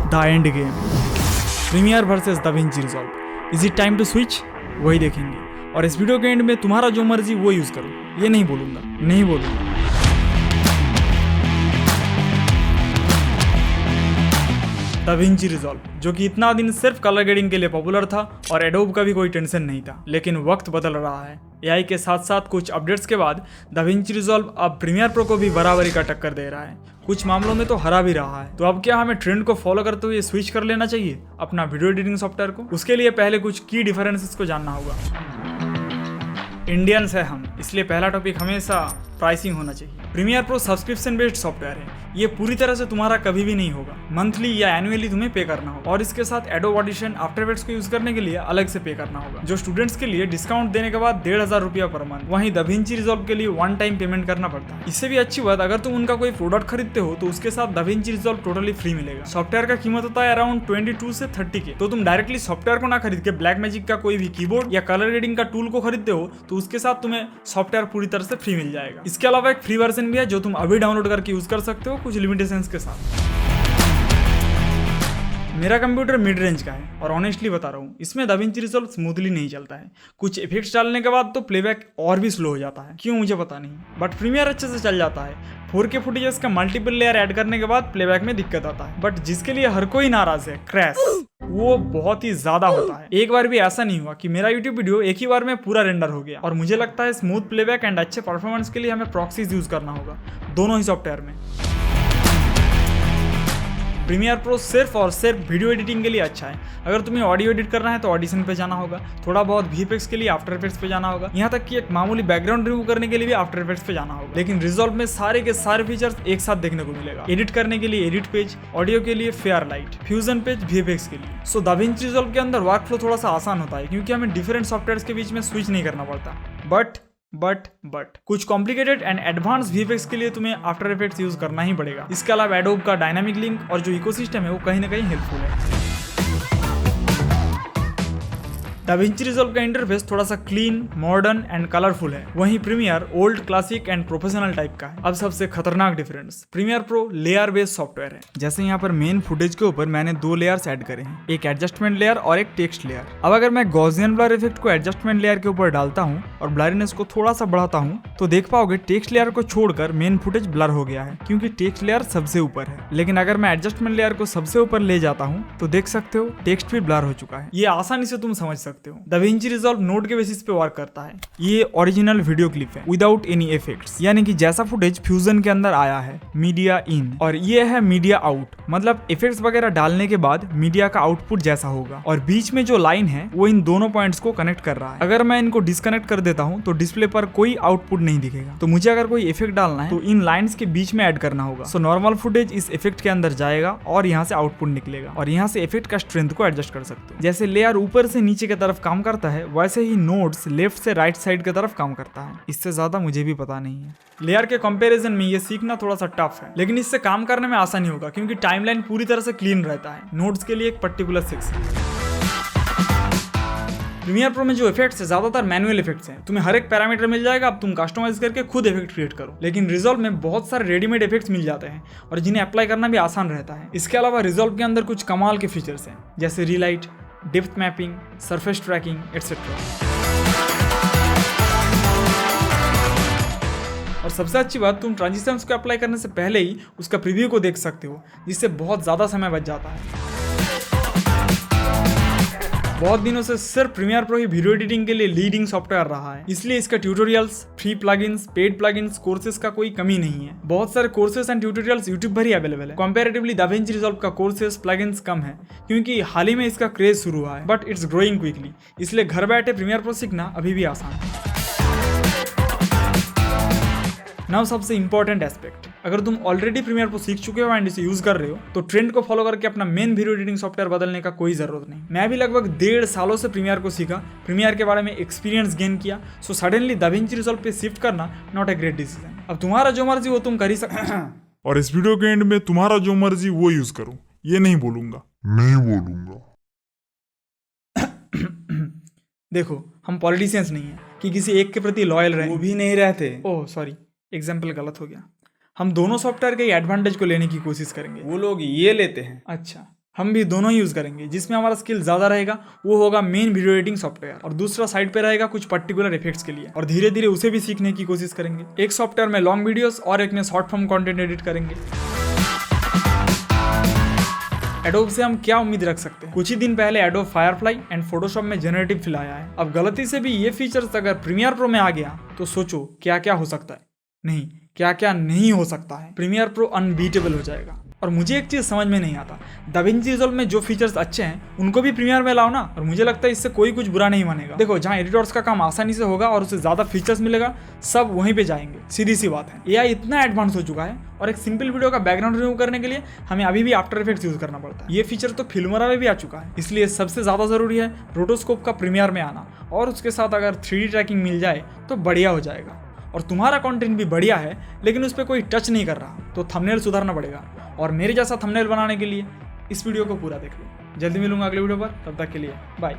The end game, Premiere versus DaVinci Resolve. Is it time to switch? वही देखेंगे। और इस वीडियो के एंड में तुम्हारा जो मर्जी वो यूज करो, ये नहीं बोलूंगा। दाविंची रिजॉल्व, जो कि इतना दिन सिर्फ कलर ग्रेडिंग के लिए पॉपुलर था और एडोब का भी कोई टेंशन नहीं था, लेकिन वक्त बदल रहा है। एआई के साथ साथ कुछ अपडेट्स के बाद दाविंची रिजॉल्व अब प्रीमियर प्रो को भी बराबरी का टक्कर दे रहा है, कुछ मामलों में तो हरा भी रहा है। तो अब क्या हमें ट्रेंड को फॉलो करते हुए स्विच कर लेना चाहिए अपना वीडियो एडिटिंग सॉफ्टवेयर को? उसके लिए पहले कुछ की डिफरेंसेस को जानना होगा। इंडियंस है हम, इसलिए पहला टॉपिक हमेशा प्राइसिंग होना चाहिए। Premiere Pro subscription based software है, ये पूरी तरह से तुम्हारा कभी भी नहीं होगा। मंथली या एनुअली तुम्हें पे करना होगा और इसके साथ एडोब ऑडिशन, आफ्टर इफेक्ट्स को यूज करने के लिए अलग से पे करना होगा, जो स्टूडेंट्स के लिए डिस्काउंट देने के बाद 1500 रुपया पर मंथ। वहीं दाविंची रिजॉल्व के लिए वन टाइम पेमेंट करना पड़ता है। इससे भी अच्छी बात, अगर तुम उनका कोई प्रोडक्ट खरीदते हो तो उसके साथ दाविंची रिजॉल्व टोटली फ्री मिलेगा। सॉफ्टवेयर का कीमत होता है अराउंड 22 से 30 के। तो तुम डायरेक्टली सॉफ्टवेयर को ना खरीद के ब्लैक मैजिक का कोई भी कीबोर्ड या कलर ग्रेडिंग का टूल को खरीदते हो तो उसके साथ तुम्हें सॉफ्टवेयर पूरी तरह से फ्री मिल जाएगा। इसके अलावा एक फ्री वर्जन भी है जो तुम अभी डाउनलोड करके यूज कर सकते हो, कुछ लिमिटेशंस के साथ। मेरा कंप्यूटर मिड रेंज का है और ऑनेस्टली बता रहा हूँ, इसमें दाविंची रिजॉल्व स्मूथली नहीं चलता है। कुछ इफेक्ट्स डालने के बाद तो प्लेबैक और भी स्लो हो जाता है, क्यों मुझे पता नहीं, बट प्रीमियर अच्छे से चल जाता है। 4K फुटेजेस का मल्टीपल लेयर ऐड करने के बाद प्लेबैक में दिक्कत आता है, बट जिसके लिए हर कोई नाराज है, क्रैश, वो बहुत ही ज्यादा होता है। एक बार भी ऐसा नहीं हुआ कि मेरा यूट्यूब वीडियो एक ही बार में पूरा रेंडर हो गया। और मुझे लगता है स्मूथ प्लेबैक एंड अच्छे परफॉर्मेंस के लिए हमें प्रॉक्सीज यूज करना होगा दोनों ही सॉफ्टवेयर में। प्रीमियर प्रो सिर्फ और सिर्फ वीडियो एडिटिंग के लिए अच्छा है। अगर तुम्हें ऑडियो एडिट करना है तो ऑडिशन पे जाना होगा, थोड़ा बहुत वीएफएक्स के लिए आफ्टर इफेक्ट्स पे जाना होगा, यहाँ तक कि एक मामूली बैकग्राउंड रिमूव करने के लिए भी आफ्टर इफेक्ट्स पे जाना होगा। लेकिन रिजॉल्व में सारे के सारे फीचर्स एक साथ देखने को मिलेगा। एडिट करने के लिए एडिट पेज, ऑडियो के लिए fair light, fusion page VFX के लिए। सो दाविंची रिजॉल्व के अंदर वर्क फ्लो थोड़ा सा आसान होता है क्योंकि हमें डिफरेंट सॉफ्टवेयर के बीच में स्विच नहीं करना पड़ता। बट कुछ कॉम्प्लिकेटेड एंड एडवांस वीएफएक्स के लिए तुम्हें आफ्टर इफेक्ट्स यूज करना ही पड़ेगा। इसके अलावा एडोब का डायनामिक लिंक और जो इकोसिस्टम है वो कहीं ना कहीं हेल्पफुल है। दाविंची रिजॉल्व का इंटरफेस थोड़ा सा क्लीन, मॉडर्न एंड कलरफुल है, वहीं Premiere old, classic and professional type का है। अब सबसे खतरनाक difference, Premiere Pro layer based software है। जैसे यहाँ पर मेन फुटेज के ऊपर मैंने 2 लेयर्स ऐड करे हैं, एक एडजस्टमेंट लेयर और एक टेक्स्ट लेयर। अब अगर मैं गॉसियन ब्लर इफेक्ट को एडजस्टमेंट लेयर के ऊपर डालता हूँ और ब्लरीनेस को थोड़ा सा बढ़ाता हूँ तो देख पाओगे टेक्स्ट लेयर को छोड़कर मेन फुटेज ब्लर हो गया है, क्योंकि टेक्स्ट लेयर सबसे ऊपर है। लेकिन अगर मैं एडजस्टमेंट लेयर को सबसे ऊपर ले जाता हूँ तो देख सकते हो टेक्स्ट भी ब्लर हो चुका है। ये आसानी से तुम समझ सकते हो। दाविंची रिजॉल्व नोड के बेसिस पे वर्क करता है। ये ओरिजिनल वीडियो क्लिप है विदाउट एनी इफेक्ट्स, यानी कि जैसा फुटेज फ्यूजन के अंदर आया है, मीडिया इन, और ये है मीडिया आउट, मतलब इफेक्ट्स वगैरह डालने के बाद मीडिया का आउटपुट जैसा होगा। और बीच में जो लाइन है वो इन दोनों पॉइंट्स को कनेक्ट कर रहा है। अगर मैं इनको डिस्कनेक्ट कर देता हूँ तो डिस्प्ले पर कोई आउटपुट नहीं दिखेगा। तो मुझे अगर कोई इफेक्ट डालना है तो इन लाइन्स के बीच में ऐड करना होगा। सो नॉर्मल फुटेज इस इफेक्ट के अंदर जाएगा और यहाँ से आउटपुट निकलेगा और यहाँ से इफेक्ट का स्ट्रेंथ को एडजस्ट कर सकते हो। जैसे लेयर ऊपर से नीचे की तरफ काम करता है वैसे ही नोड्स लेफ्ट से राइट साइड की तरफ काम करता है। इससे ज्यादा मुझे भी पता नहीं है। लेयर के कंपैरिजन में ये सीखना थोड़ा सा टफ है, लेकिन इससे काम करने में आसानी होगा क्योंकि टाइमलाइन पूरी तरह से क्लीन रहता है। नोड्स के लिए एक पर्टिकुलर सेक्शन। प्रीमियर प्रो में जो इफेक्ट्स है ज्यादातर मैनुअल इफेक्ट्स हैं, तुम्हें हर एक पैरामीटर मिल जाएगा, अब तुम कस्टमाइज करके खुद इफेक्ट क्रिएट करो। लेकिन रिजॉल्व में बहुत सारे रेडीमेड इफेक्ट्स मिल जाते हैं और जिन्हें अप्लाई करना भी आसान रहता है। इसके अलावा रिजॉल्व के अंदर कुछ कमाल के फीचर्स हैं, जैसे relight, depth mapping, surface tracking etcetera. और सबसे अच्छी बात, तुम ट्रांजिशंस को अप्लाई करने से पहले ही उसका प्रीव्यू को देख सकते हो, जिससे बहुत ज़्यादा समय बच जाता है। बहुत दिनों से सिर्फ प्रीमियर प्रो ही वीडियो एडिटिंग के लिए लीडिंग सॉफ्टवेयर रहा है, इसलिए इसका tutorials, free plugins, paid plugins, courses का कोई कमी नहीं है। बहुत सारे कोर्सेज एंड ट्यूटोरियल्स यूट्यूब पर ही अवेलेबल है। कंपैरेटिवली दाविंची रिजॉल्व का कोर्सेज, प्लगइन्स कम है क्योंकि हाल ही में इसका क्रेज शुरू हुआ है, बट इट्स ग्रोइंग क्विकली, इसलिए घर बैठे प्रीमियर प्रो सीखना अभी भी आसान है। नाउ सबसे इंपॉर्टेंट एस्पेक्ट, अगर तुम ऑलरेडी प्रीमियर प्रो सीख चुके हो एंड इसे यूज कर रहे हो तो ट्रेंड को फॉलो करके अपना मेन वीडियो एडिटिंग सॉफ्टवेयर बदलने का कोई जरूरत नहीं। मैं भी लगभग 1.5 सालों से प्रीमियर को सीखा, प्रीमियर के बारे में एक्सपीरियंस गेन किया, सो सडनली दाविंची रिजॉल्व पे शिफ्ट करना नॉट अ ग्रेट डिसीजन। अब तुम्हारा जो मर्जी वो तुम कर ही सकते हो। और इस वीडियो के एंड में तुम्हारा जो मर्जी वो यूज करो, ये नहीं बोलूंगा। देखो, हम पॉलिटिशियंस नहीं है कि किसी एक के प्रति लॉयल रहे, वो भी नहीं रहते। ओह सॉरी, एग्जाम्पल गलत हो गया। हम दोनों सॉफ्टवेयर के एडवांटेज को लेने की कोशिश करेंगे। वो लोग ये लेते हैं। अच्छा, हम भी दोनों ही यूज करेंगे। जिसमें हमारा स्किल ज्यादा रहेगा वो होगा मेन वीडियो एडिटिंग सॉफ्टवेयर, और दूसरा साइड पे रहेगा कुछ पर्टिकुलर इफेक्ट्स के लिए, और धीरे धीरे उसे भी सीखने की कोशिश करेंगे। एक सॉफ्टवेयर में लॉन्ग वीडियोस और एक में शॉर्ट फॉर्म कंटेंट एडिट करेंगे। एडोब से हम क्या उम्मीद रख सकते हैं? कुछ ही दिन पहले एडोब फायरफ्लाई एंड फोटोशॉप में जनरेटिव फिल आया है। अब गलती से भी ये फीचर्स अगर प्रीमियर प्रो में आ गया तो सोचो क्या क्या हो सकता है, नहीं क्या क्या नहीं हो सकता है। प्रीमियर प्रो अनबीटेबल हो जाएगा। और मुझे एक चीज समझ में नहीं आता, दाविंची रिजॉल्व में जो फीचर्स अच्छे हैं उनको भी प्रीमियर में लाओ ना, और मुझे लगता है इससे कोई कुछ बुरा नहीं मानेगा। देखो, जहाँ एडिटर्स का काम आसानी से होगा और उसे ज्यादा फीचर्स मिलेगा, सब वहीं पे जाएंगे। सीधी सी बात है, एआई इतना एडवांस हो चुका है और एक सिंपल वीडियो का बैकग्राउंड रिमूव करने के लिए हमें अभी भी आफ्टर इफेक्ट्स यूज करना पड़ता है। ये फीचर तो फिल्मोरा में भी आ चुका है। इसलिए सबसे ज्यादा जरूरी है रोटोस्कोप का प्रीमियर में आना, और उसके साथ अगर 3D ट्रैकिंग मिल जाए तो बढ़िया हो जाएगा। और तुम्हारा कंटेंट भी बढ़िया है लेकिन उस पर कोई टच नहीं कर रहा तो थंबनेल सुधारना पड़ेगा। और मेरे जैसा थंबनेल बनाने के लिए इस वीडियो को पूरा देख लो। जल्दी मिलूंगा अगले वीडियो पर, तब तक के लिए बाय।